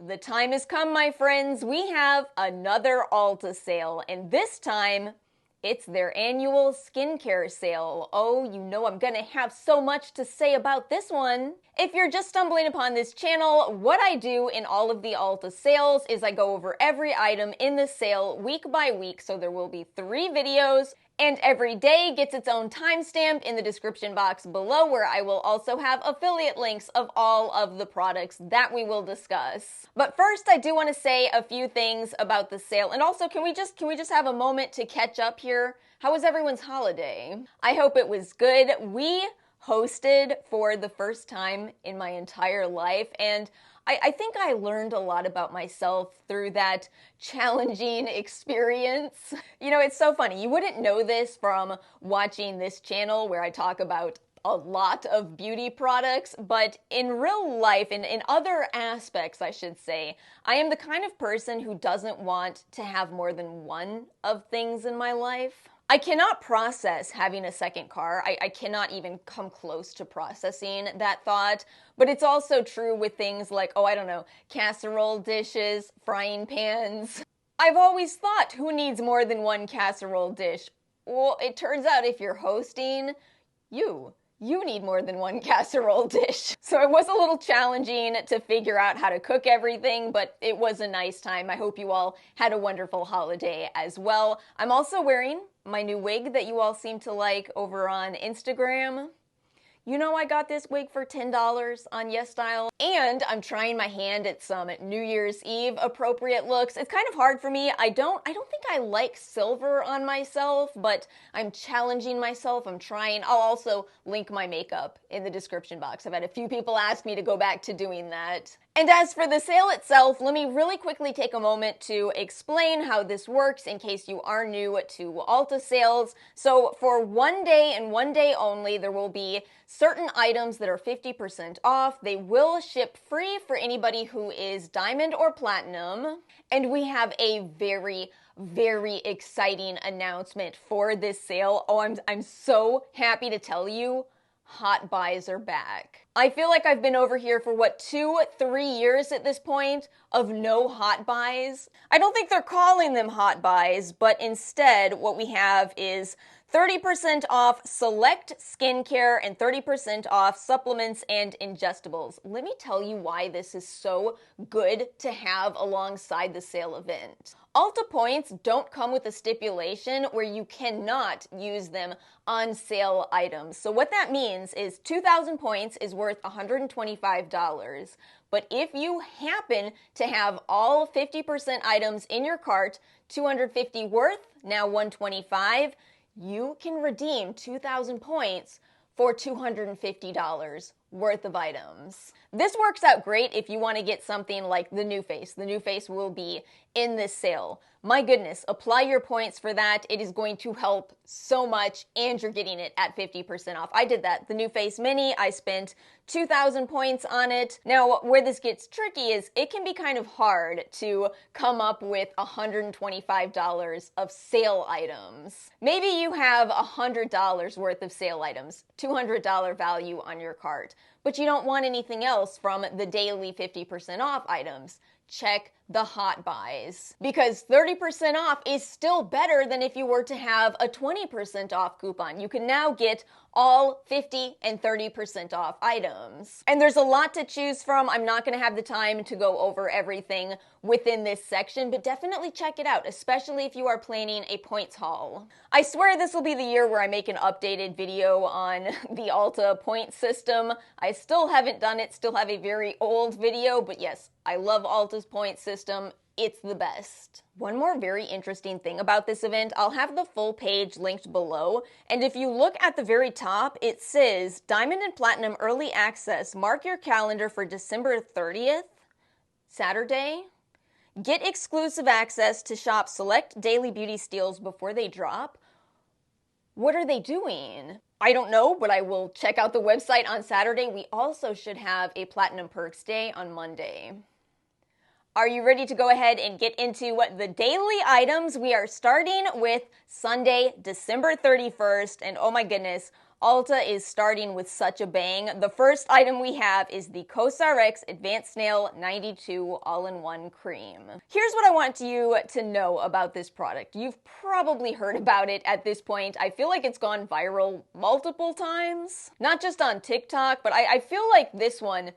The time has come, my friends. We have another Ulta sale, and this time it's their annual skincare sale. Oh, you know I'm gonna have so much to say about this one. If you're just stumbling upon this channel, what I do in all of the Ulta sales is I go over every item in the sale week by week, so there will be 3 videos, and every day gets its own timestamp in the description box below, where I will also have affiliate links of all of the products that we will discuss. But first, I do want to say a few things about the sale, and also can we just have a moment to catch up here? How was everyone's holiday? I hope it was good. We hosted for the first time in my entire life, and I think I learned a lot about myself through that challenging experience. You know, it's so funny. You wouldn't know this from watching this channel where I talk about a lot of beauty products, but in real life, in other aspects, I should say, I am the kind of person who doesn't want to have more than one of things in my life. I cannot process having a second car. I cannot even come close to processing that thought. But it's also true with things like, oh, I don't know, casserole dishes, frying pans. I've always thought, who needs more than one casserole dish? Well, it turns out if you're hosting, you need more than one casserole dish. So it was a little challenging to figure out how to cook everything, but it was a nice time. I hope you all had a wonderful holiday as well. I'm also wearing my new wig that you all seem to like over on Instagram. You know, I got this wig for $10 on YesStyle, and I'm trying my hand at some New Year's Eve appropriate looks. It's kind of hard for me. I don't think I like silver on myself, but I'm challenging myself. I'm trying. I'll also link my makeup in the description box. I've had a few people ask me to go back to doing that. And as for the sale itself, let me really quickly take a moment to explain how this works in case you are new to Ulta sales. So for one day and one day only, there will be certain items that are 50% off. They will ship free for anybody who is diamond or platinum. And we have a very exciting announcement for this sale. Oh, I'm so happy to tell you. Hot buys are back. I feel like I've been over here for 2-3 years at this point of no hot buys. I don't think they're calling them hot buys, but instead what we have is 30% off select skincare and 30% off supplements and ingestibles. Let me tell you why this is so good to have alongside the sale event. Ulta points don't come with a stipulation where you cannot use them on sale items. So what that means is 2,000 points is worth $125. But if you happen to have all 50% items in your cart, 250 worth, now $125, you can redeem 2,000 points for $250 worth of items. This works out great if you want to get something like the New Face. The New Face will be in this sale. My goodness, apply your points for that. It is going to help so much, and you're getting it at 50% off. I did that. The New Face Mini, I spent 2,000 points on it. Now, where this gets tricky is it can be kind of hard to come up with $125 of sale items. Maybe you have $100 worth of sale items, $200 value on your cart, but you don't want anything else from the daily 50% off items. Check the hot buys, because 30% off is still better than if you were to have a 20% off coupon. You can now get all 50 and 30% off items. And there's a lot to choose from. I'm not going to have the time to go over everything within this section, but definitely check it out, especially if you are planning a points haul. I swear this will be the year where I make an updated video on the Ulta point system. I still haven't done it, still have a very old video, but yes, I love Ulta's point system. It's the best. One more very interesting thing about this event, I'll have the full page linked below, and if you look at the very top, it says Diamond and Platinum Early Access. Mark your calendar for December 30th, Saturday. Get exclusive access to shop select daily beauty steals before they drop. What are they doing? I don't know, but I will check out the website on Saturday. We also should have a Platinum Perks Day on Monday. Are you ready to go ahead and get into the daily items? We are starting with Sunday, December 31st, and oh my goodness, Ulta is starting with such a bang. The first item we have is the CosRx Advanced Snail 92 All-in-One Cream. Here's what I want you to know about this product. You've probably heard about it at this point. I feel like it's gone viral multiple times. Not just on TikTok, but I feel like this one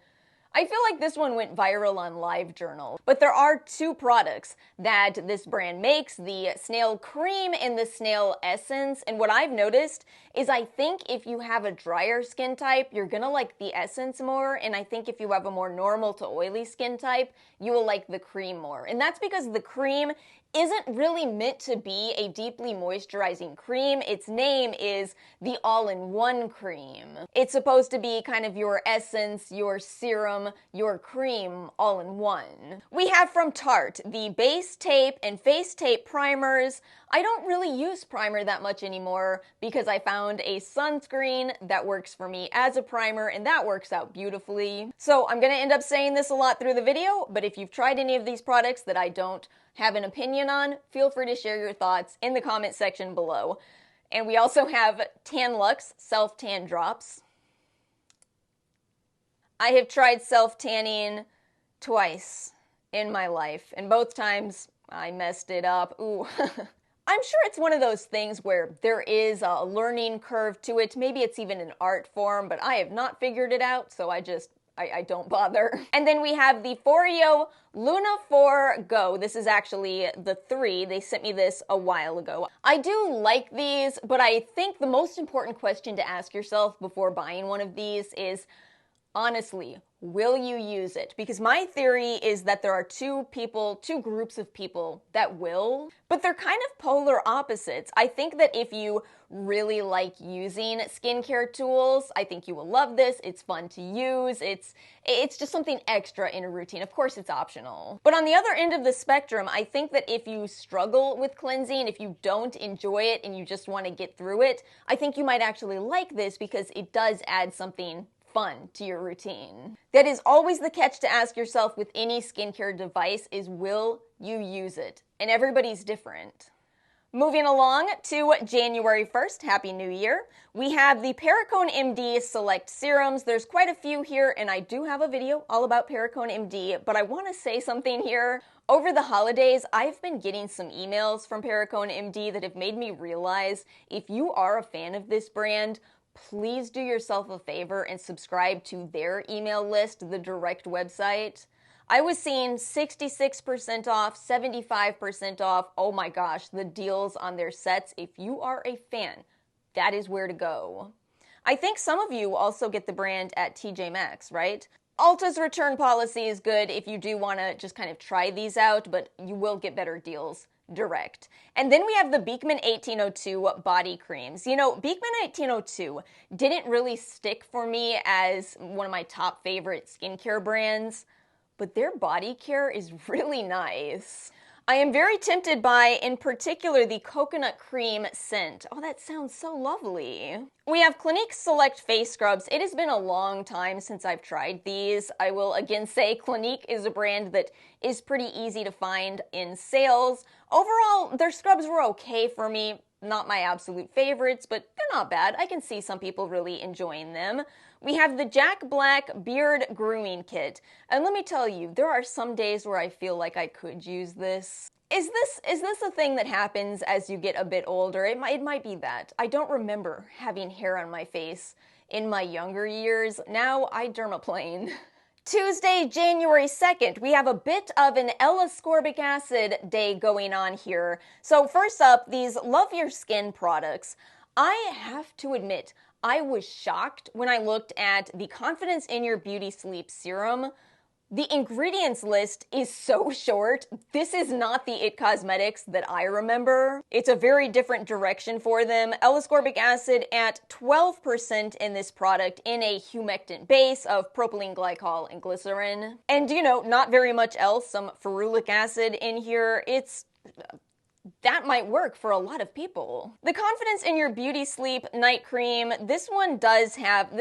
went viral on LiveJournal. But there are two products that this brand makes, the Snail Cream and the Snail Essence. And what I've noticed is I think if you have a drier skin type, you're gonna like the Essence more. And I think if you have a more normal to oily skin type, you will like the cream more. And that's because the cream isn't really meant to be a deeply moisturizing cream. Its name is the all-in-one cream. It's supposed to be kind of your essence, your serum, your cream all in one. We have from Tarte the base tape and face tape primers. I don't really use primer that much anymore because I found a sunscreen that works for me as a primer, and that works out beautifully. So I'm gonna end up saying this a lot through the video, but if you've tried any of these products that I don't have an opinion on, feel free to share your thoughts in the comment section below. And we also have Tan Luxe Self-Tan Drops. I have tried self-tanning twice in my life, and both times I messed it up. Ooh. I'm sure it's one of those things where there is a learning curve to it. Maybe it's even an art form, but I have not figured it out, so I don't bother. And then we have the Foreo Luna 4 Go. This is actually the 3. They sent me this a while ago. I do like these, but I think the most important question to ask yourself before buying one of these is, honestly, will you use it? Because my theory is that there are two groups of people that will, but they're kind of polar opposites. I think that if you really like using skincare tools, I think you will love this. It's fun to use. It's just something extra in a routine. Of course, it's optional. But on the other end of the spectrum, I think that if you struggle with cleansing, if you don't enjoy it and you just want to get through it, I think you might actually like this because it does add something fun to your routine. That is always the catch to ask yourself with any skincare device is, will you use it? And everybody's different. Moving along to January 1st, Happy New Year. We have the Perricone MD Select Serums. There's quite a few here, and I do have a video all about Perricone MD, but I want to say something here. Over the holidays, I've been getting some emails from Perricone MD that have made me realize if you are a fan of this brand, please do yourself a favor and subscribe to their email list, the direct website. I was seeing 66% off, 75% off. Oh my gosh, the deals on their sets. If you are a fan, that is where to go. I think some of you also get the brand at TJ Maxx, right? Ulta's return policy is good if you do want to just kind of try these out, but you will get better deals direct. And then we have the Beekman 1802 body creams. You know, Beekman 1802 didn't really stick for me as one of my top favorite skincare brands, but their body care is really nice. I am very tempted by, in particular, the coconut cream scent. Oh, that sounds so lovely. We have Clinique Select Face Scrubs. It has been a long time since I've tried these. I will again say Clinique is a brand that is pretty easy to find in sales. Overall, their scrubs were okay for me. Not my absolute favorites, but they're not bad. I can see some people really enjoying them. We have the Jack Black Beard Grooming Kit. And let me tell you, there are some days where I feel like I could use this. Is this a thing that happens as you get a bit older? It might be that. I don't remember having hair on my face in my younger years. Now I dermaplane. Tuesday, January 2nd, we have a bit of an L-ascorbic acid day going on here. So first up, these Love Your Skin products. I have to admit, I was shocked when I looked at the Confidence in Your Beauty Sleep Serum. The ingredients list is so short. This is not the IT Cosmetics that I remember. It's a very different direction for them. L-ascorbic acid at 12% in this product in a humectant base of propylene glycol and glycerin. And you know, not very much else, some ferulic acid in here. That might work for a lot of people. The Confidence in Your Beauty Sleep Night Cream, this one does have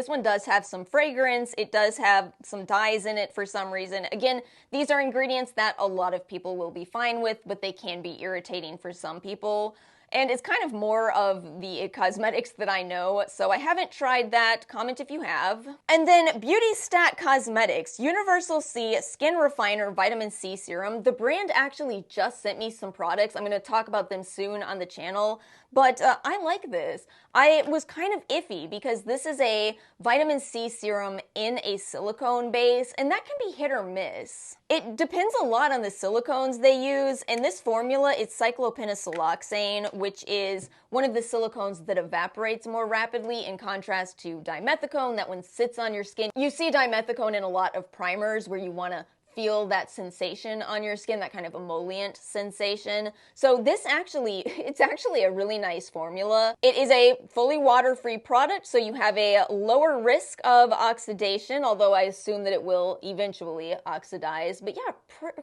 some fragrance. It does have some dyes in it for some reason. Again, these are ingredients that a lot of people will be fine with, but they can be irritating for some people. and it's kind of more of the cosmetics that I know, so I haven't tried that. Comment if you have. And then Beauty Stat Cosmetics Universal C Skin Refiner Vitamin C Serum. The brand actually just sent me some products. I'm going to talk about them soon on the channel, but I like this. I was kind of iffy because this is a vitamin C serum in a silicone base, and that can be hit or miss. It depends a lot on the silicones they use. In this formula, it's cyclopentasiloxane, which is one of the silicones that evaporates more rapidly in contrast to dimethicone, that one sits on your skin. You see dimethicone in a lot of primers where you want to feel that sensation on your skin, that kind of emollient sensation. So this it's actually a really nice formula. It is a fully water-free product, so you have a lower risk of oxidation, although I assume that it will eventually oxidize. But yeah,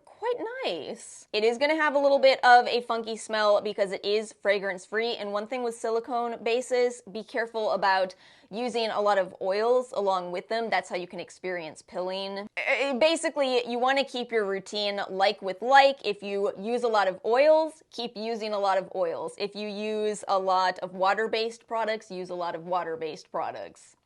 quite nice. It is going to have a little bit of a funky smell because it is fragrance-free, and one thing with silicone bases, be careful about using a lot of oils along with them. That's how you can experience pilling. Basically, you want to keep your routine like with like. If you use a lot of oils, keep using a lot of oils. If you use a lot of water-based products, use a lot of water-based products.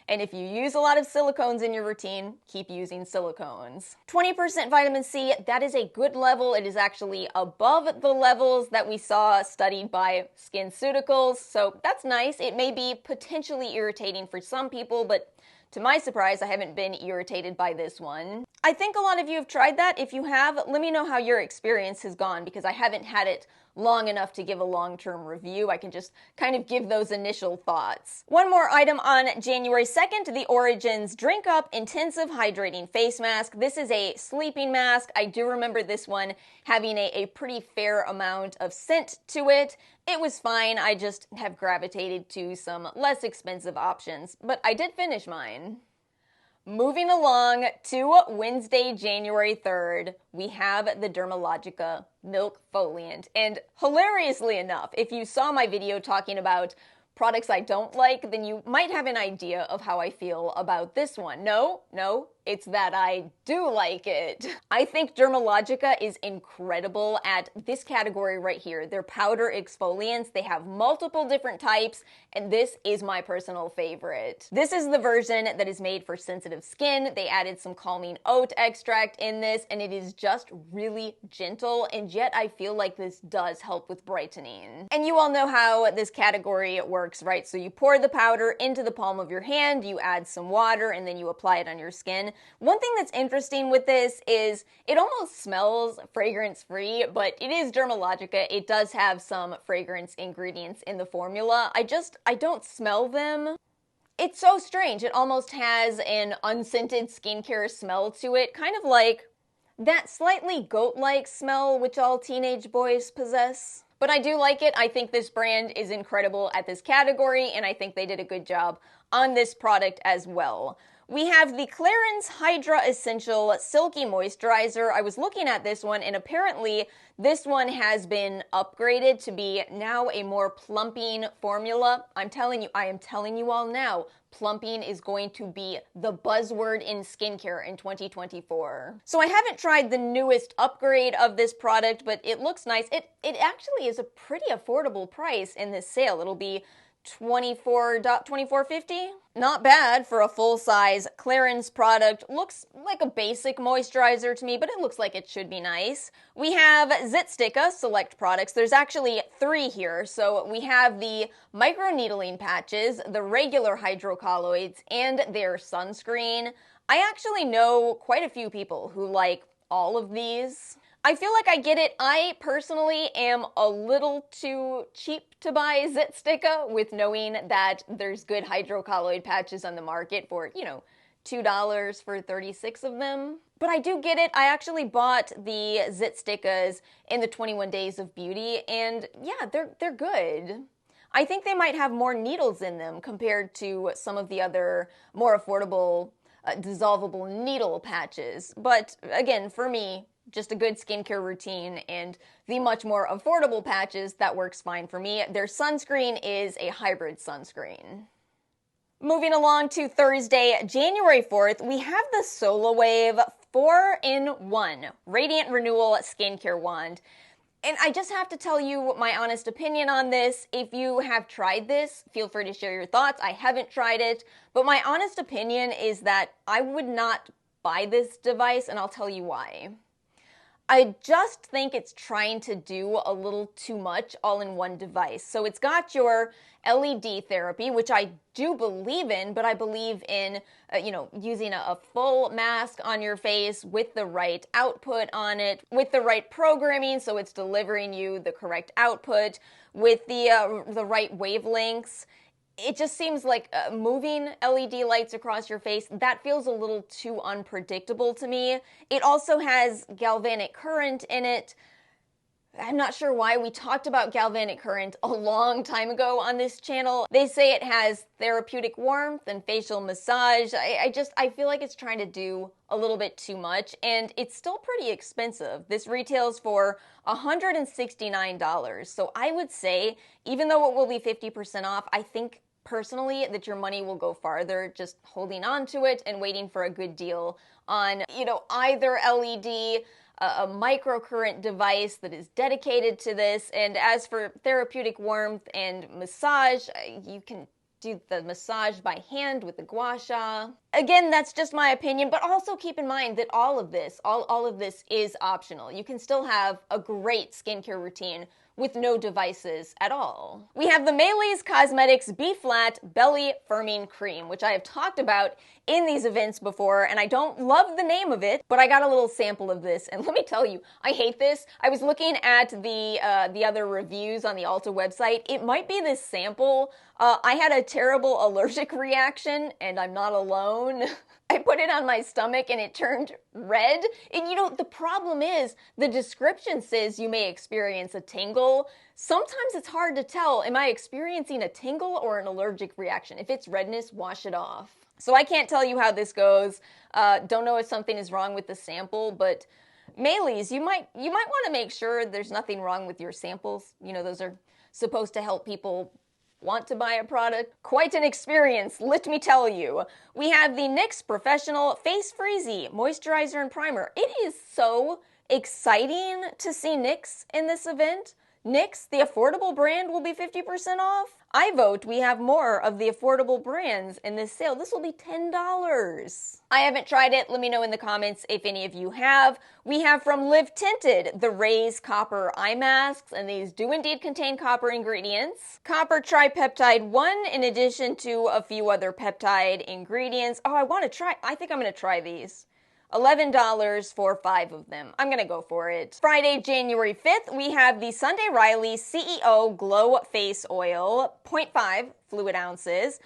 And if you use a lot of silicones in your routine, keep using silicones. 20% vitamin C, that is a good level. It is actually above the levels that we saw studied by SkinCeuticals, so that's nice. It may be potentially irritating for some people, but to my surprise, I haven't been irritated by this one. I think a lot of you have tried that. If you have, let me know how your experience has gone, because I haven't had it long enough to give a long-term review. I can just kind of give those initial thoughts. One more item on January 2nd, the Origins Drink Up Intensive Hydrating Face Mask. This is a sleeping mask. I do remember this one having a pretty fair amount of scent to it. It was fine. I just have gravitated to some less expensive options, but I did finish mine. Moving along to Wednesday, January 3rd, we have the Dermalogica Milk Foliant. And hilariously enough, if you saw my video talking about products I don't like, then you might have an idea of how I feel about this one. No, it's that I do like it. I think Dermalogica is incredible at this category right here. They're powder exfoliants. They have multiple different types, and this is my personal favorite. This is the version that is made for sensitive skin. They added some calming oat extract in this, and it is just really gentle, and yet I feel like this does help with brightening. And you all know how this category works, right? So you pour the powder into the palm of your hand, you add some water, and then you apply it on your skin. One thing that's interesting with this is it almost smells fragrance-free, but it is Dermalogica. It does have some fragrance ingredients in the formula. I don't smell them. It's so strange. It almost has an unscented skincare smell to it, kind of like that slightly goat-like smell which all teenage boys possess. But I do like it. I think this brand is incredible at this category, and I think they did a good job on this product as well. We have the Clarins Hydra Essential Silky Moisturizer. I was looking at this one, and apparently this one has been upgraded to be now a more plumping formula. I am telling you all now, plumping is going to be the buzzword in skincare in 2024. So I haven't tried the newest upgrade of this product, but it looks nice. It actually is a pretty affordable price in this sale. It'll be $24.50. Not bad for a full-size Clarins product. Looks like a basic moisturizer to me, but it looks like it should be nice. We have Zitsticka Select products. There's actually 3 here. So we have the microneedling patches, the regular hydrocolloids, and their sunscreen. I actually know quite a few people who like all of these. I feel like I get it. I personally am a little too cheap to buy Zitsticka, with knowing that there's good hydrocolloid patches on the market for, $2 for 36 of them. But I do get it. I actually bought the Zitstickas in the 21 Days of Beauty, and yeah, they're good. I think they might have more needles in them compared to some of the other more affordable dissolvable needle patches. But again, for me, just a good skincare routine, and the much more affordable patches, that works fine for me. Their sunscreen is a hybrid sunscreen. Moving along to Thursday, January 4th, we have the Sola Wave 4-in-1 Radiant Renewal Skincare Wand. And I just have to tell you my honest opinion on this. If you have tried this, feel free to share your thoughts. I haven't tried it, but my honest opinion is that I would not buy this device, and I'll tell you why. I just think it's trying to do a little too much all in one device. So it's got your LED therapy, which I do believe in, but I believe in, using a full mask on your face with the right output on it, with the right programming, so it's delivering you the correct output, with the right wavelengths. It just seems like moving LED lights across your face, that feels a little too unpredictable to me. It also has galvanic current in it. I'm not sure why. We talked about galvanic current a long time ago on this channel. They say it has therapeutic warmth and facial massage. I feel like it's trying to do a little bit too much, and it's still pretty expensive. This retails for $169. So I would say, even though it will be 50% off, I think personally that your money will go farther just holding on to it and waiting for a good deal on, either LED, a microcurrent device that is dedicated to this. And as for therapeutic warmth and massage, you can do the massage by hand with the gua sha. Again, that's just my opinion, but also keep in mind that all of this is optional. You can still have a great skincare routine with no devices at all. We have the Maylis Cosmetics B-Flat Belly Firming Cream, which I have talked about in these events before, and I don't love the name of it, but I got a little sample of this, and let me tell you, I hate this. I was looking at the other reviews on the Ulta website. It might be this sample. I had a terrible allergic reaction, and I'm not alone. I put it on my stomach and it turned red. And the problem is the description says you may experience a tingle. Sometimes it's hard to tell, am I experiencing a tingle or an allergic reaction? If it's redness, wash it off. So I can't tell you how this goes. Don't know if something is wrong with the sample, but Maylis, you might want to make sure there's nothing wrong with your samples. Those are supposed to help people want to buy a product. Quite an experience, let me tell you. We have the NYX Professional Face Freezy Moisturizer and Primer. It is so exciting to see NYX in this event. NYX, the affordable brand, will be 50% off. I vote we have more of the affordable brands in this sale. This will be $10. I haven't tried it. Let me know in the comments if any of you have. We have from Live Tinted the Raise Copper Eye Masks, and these do indeed contain copper ingredients. Copper tripeptide 1 in addition to a few other peptide ingredients. Oh, I think I'm going to try these. $11 for 5 of them. I'm gonna go for it. Friday, January 5th, we have the Sunday Riley CEO Glow Face Oil, 0.5 fluid ounces.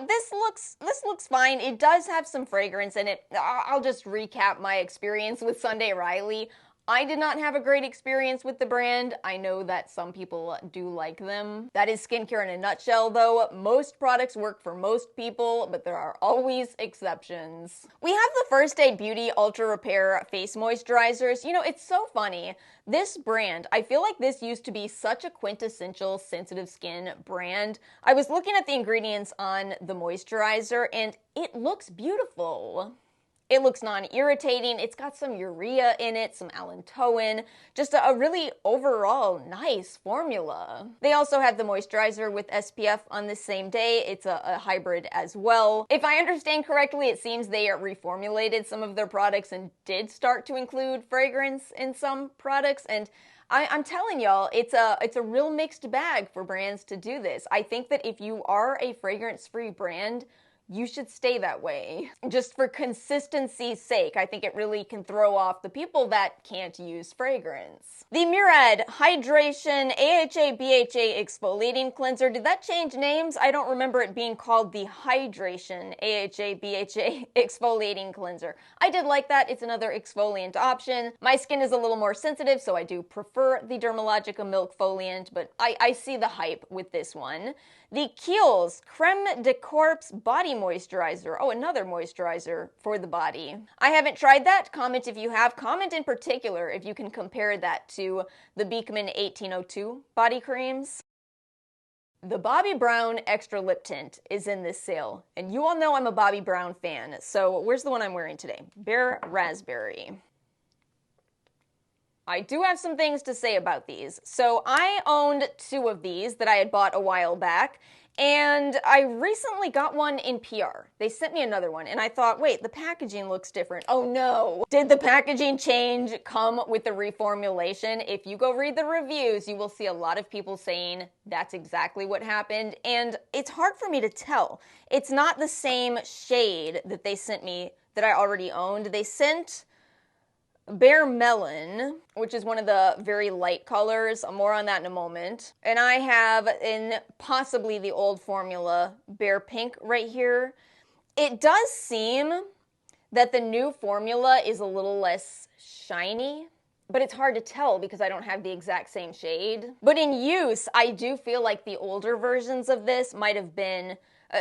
This looks fine. It does have some fragrance in it. I'll just recap my experience with Sunday Riley. I did not have a great experience with the brand. I know that some people do like them. That is skincare in a nutshell, though. Most products work for most people, but there are always exceptions. We have the First Aid Beauty Ultra Repair Face Moisturizers. It's so funny. This brand, I feel like this used to be such a quintessential sensitive skin brand. I was looking at the ingredients on the moisturizer, and it looks beautiful. It looks non-irritating. It's got some urea in it, some allantoin, just a really overall nice formula. They also have the moisturizer with SPF on the same day. It's a hybrid as well. If I understand correctly, it seems they reformulated some of their products and did start to include fragrance in some products, and I'm telling y'all, it's a real mixed bag for brands to do this. I think that if you are a fragrance-free brand, you should stay that way. Just for consistency's sake, I think it really can throw off the people that can't use fragrance. The Murad Hydration AHA BHA Exfoliating Cleanser. Did that change names? I don't remember it being called the Hydration AHA BHA Exfoliating Cleanser. I did like that. It's another exfoliant option. My skin is a little more sensitive, so I do prefer the Dermalogica Milk Foliant, but I see the hype with this one. The Kiehl's Creme de Corps Body Moisturizer. Oh, another moisturizer for the body. I haven't tried that. Comment if you have. Comment in particular if you can compare that to the Beekman 1802 body creams. The Bobbi Brown Extra Lip Tint is in this sale, and you all know I'm a Bobbi Brown fan, so where's the one I'm wearing today? Bare Raspberry. I do have some things to say about these. So I owned 2 of these that I had bought a while back, and I recently got one in PR. They sent me another one, and I thought, wait, the packaging looks different. Oh no! Did the packaging change come with the reformulation? If you go read the reviews, you will see a lot of people saying that's exactly what happened, and it's hard for me to tell. It's not the same shade that they sent me that I already owned. They sent Bare Melon, which is one of the very light colors. More on that in a moment. And I have, in possibly the old formula, Bare Pink right here. It does seem that the new formula is a little less shiny, but it's hard to tell because I don't have the exact same shade. But in use, I do feel like the older versions of this might have been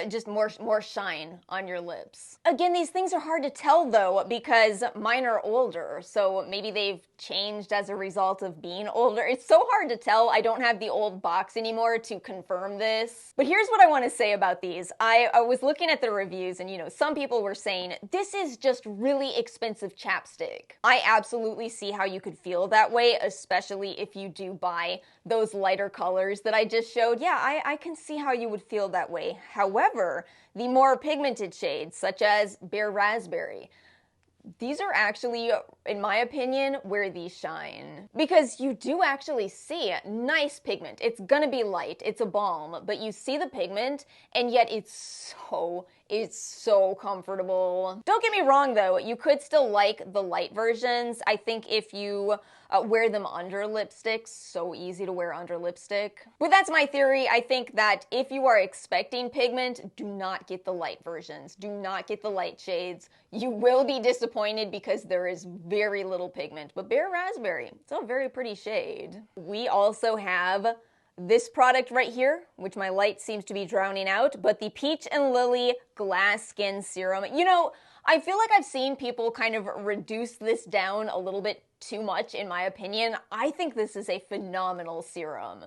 just more shine on your lips. Again, these things are hard to tell though because mine are older, so maybe they've changed as a result of being older. It's so hard to tell. I don't have the old box anymore to confirm this. But here's what I want to say about these. I was looking at the reviews and, you know, some people were saying, this is just really expensive chapstick. I absolutely see how you could feel that way, especially if you do buy those lighter colors that I just showed. Yeah, I can see how you would feel that way. However, the more pigmented shades, such as Bare Raspberry, these are actually, in my opinion, where these shine. Because you do actually see nice pigment. It's gonna be light, it's a balm, but you see the pigment, and yet it's so comfortable. Don't get me wrong though, you could still like the light versions. I think if you wear them under lipstick, so easy to wear under lipstick. But that's my theory. I think that if you are expecting pigment, do not get the light versions. Do not get the light shades. You will be disappointed because there is very little pigment. But Bare Raspberry, it's a very pretty shade. We also have this product right here, which my light seems to be drowning out, but the Peach and Lily Glass Skin Serum. You know, I feel like I've seen people kind of reduce this down a little bit too much, in my opinion. I think this is a phenomenal serum.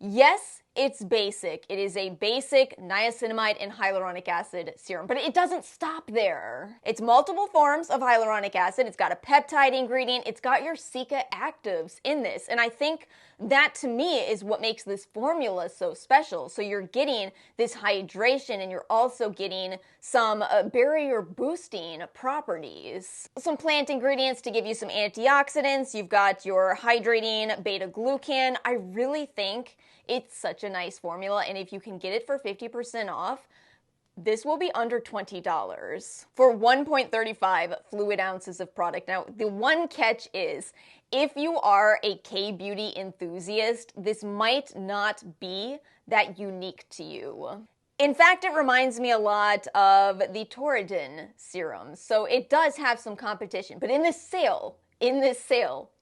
Yes, it's basic. It is a basic niacinamide and hyaluronic acid serum, but it doesn't stop there. It's multiple forms of hyaluronic acid. It's got a peptide ingredient. It's got your Cica actives in this, and I think that to me is what makes this formula so special. So you're getting this hydration and you're also getting some barrier boosting properties. Some plant ingredients to give you some antioxidants. You've got your hydrating beta-glucan. I really think it's such a nice formula, and if you can get it for 50% off, this will be under $20 for 1.35 fluid ounces of product. Now, the one catch is, if you are a K-beauty enthusiast, this might not be that unique to you. In fact, it reminds me a lot of the Torridin serum, so it does have some competition. But in this sale,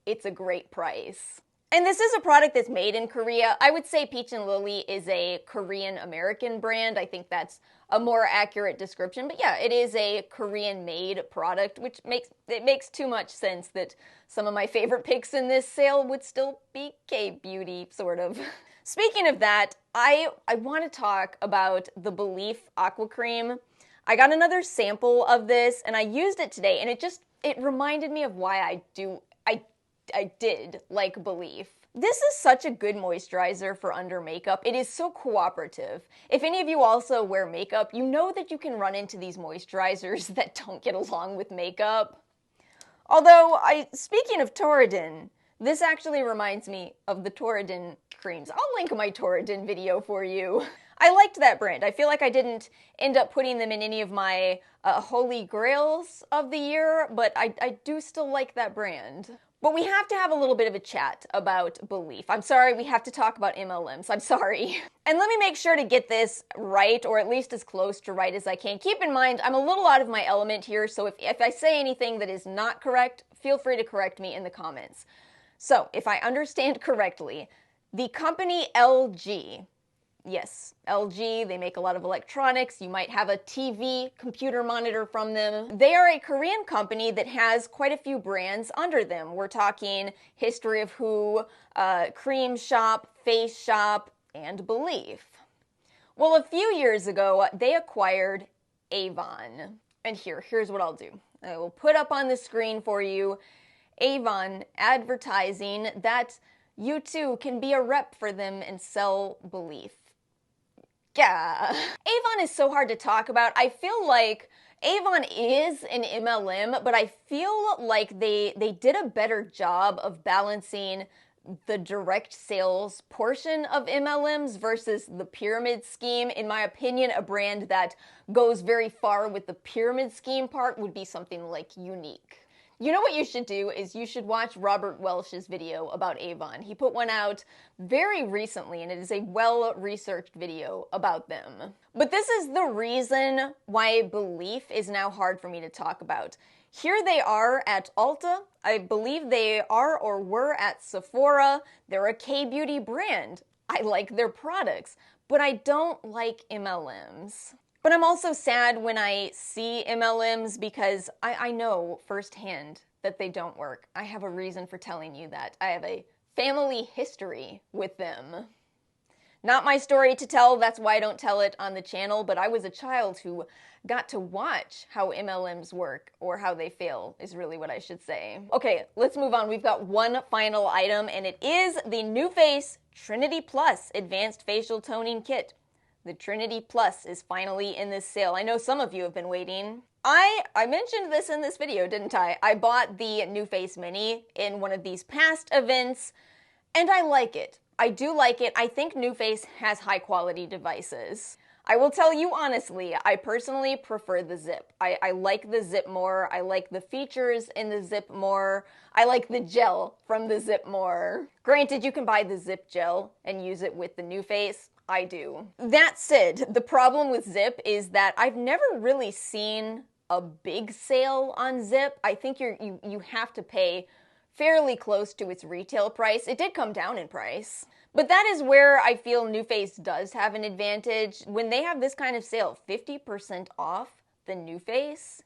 it's a great price. And this is a product that's made in Korea. I would say Peach and Lily is a Korean-American brand. I think that's a more accurate description. But yeah, it is a Korean-made product, which makes too much sense that some of my favorite picks in this sale would still be K-beauty, sort of. Speaking of that, I want to talk about the Belief Aqua Cream. I got another sample of this, and I used it today, and it reminded me of why I did like Belief. This is such a good moisturizer for under makeup. It is so cooperative. If any of you also wear makeup, you know that you can run into these moisturizers that don't get along with makeup. Although, speaking of Torridin, this actually reminds me of the Torridin creams. I'll link my Torridin video for you. I liked that brand. I feel like I didn't end up putting them in any of my holy grails of the year, but I do still like that brand. But we have to have a little bit of a chat about Belief. I'm sorry, we have to talk about MLMs. I'm sorry. And let me make sure to get this right, or at least as close to right as I can. Keep in mind, I'm a little out of my element here, so if I say anything that is not correct, feel free to correct me in the comments. So, if I understand correctly, the company LG, yes, LG, they make a lot of electronics. You might have a TV, computer monitor from them. They are a Korean company that has quite a few brands under them. We're talking History of Who, Cream Shop, Face Shop, and Belief. Well, a few years ago, they acquired Avon. And here's what I'll do. I will put up on the screen for you Avon advertising that you too can be a rep for them and sell belief. Yeah. Avon is so hard to talk about. I feel like Avon is an MLM, but I feel like they did a better job of balancing the direct sales portion of MLMs versus the pyramid scheme. In my opinion, a brand that goes very far with the pyramid scheme part would be something like Unique. You know what you should do is you should watch Robert Welch's video about Avon. He put one out very recently, and it is a well-researched video about them. But this is the reason why belief is now hard for me to talk about. Here they are at Ulta. I believe they are or were at Sephora. They're a K-beauty brand. I like their products, but I don't like MLMs. But I'm also sad when I see MLMs because I know firsthand that they don't work. I have a reason for telling you that. I have a family history with them. Not my story to tell, that's why I don't tell it on the channel, but I was a child who got to watch how MLMs work, or how they fail, is really what I should say. Okay, let's move on. We've got one final item, and it is the NuFace Trinity Plus Advanced Facial Toning Kit. The Trinity Plus is finally in this sale. I know some of you have been waiting. I mentioned this in this video, didn't I? I bought the NuFace Mini in one of these past events, and I like it. I do like it. I think NuFace has high quality devices. I will tell you honestly, I personally prefer the zip. I like the zip more. I like the features in the zip more. I like the gel from the zip more. Granted, you can buy the zip gel and use it with the NuFace. I do. That said, the problem with Zip is that I've never really seen a big sale on Zip. I think you have to pay fairly close to its retail price. It did come down in price. But that is where I feel NuFace does have an advantage. When they have this kind of sale, 50% off the NuFace,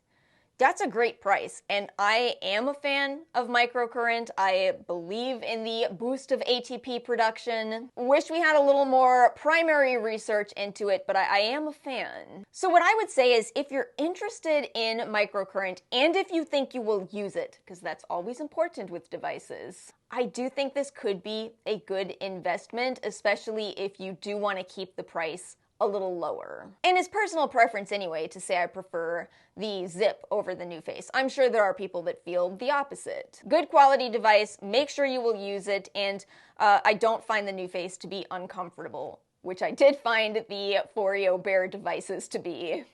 that's a great price, and I am a fan of microcurrent. I believe in the boost of ATP production. Wish we had a little more primary research into it, but I am a fan. So what I would say is, if you're interested in microcurrent, and if you think you will use it, because that's always important with devices, I do think this could be a good investment, especially if you do want to keep the price a little lower. And it's personal preference anyway to say I prefer the Zip over the NuFace. I'm sure there are people that feel the opposite. Good quality device, make sure you will use it, and I don't find the NuFace to be uncomfortable, which I did find the Foreo Bear devices to be.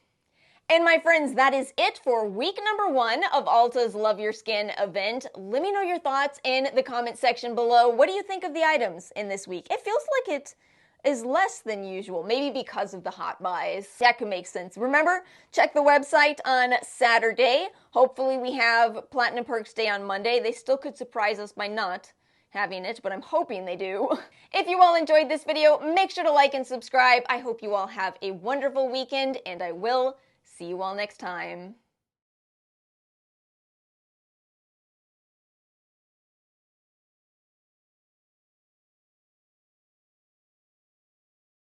And my friends, that is it for week number 1 of Ulta's Love Your Skin event. Let me know your thoughts in the comment section below. What do you think of the items in this week? It feels like it is less than usual, maybe because of the hot buys. That could make sense. Remember, check the website on Saturday. Hopefully we have Platinum Perks Day on Monday. They still could surprise us by not having it, but I'm hoping they do. If you all enjoyed this video, make sure to like and subscribe. I hope you all have a wonderful weekend, and I will see you all next time.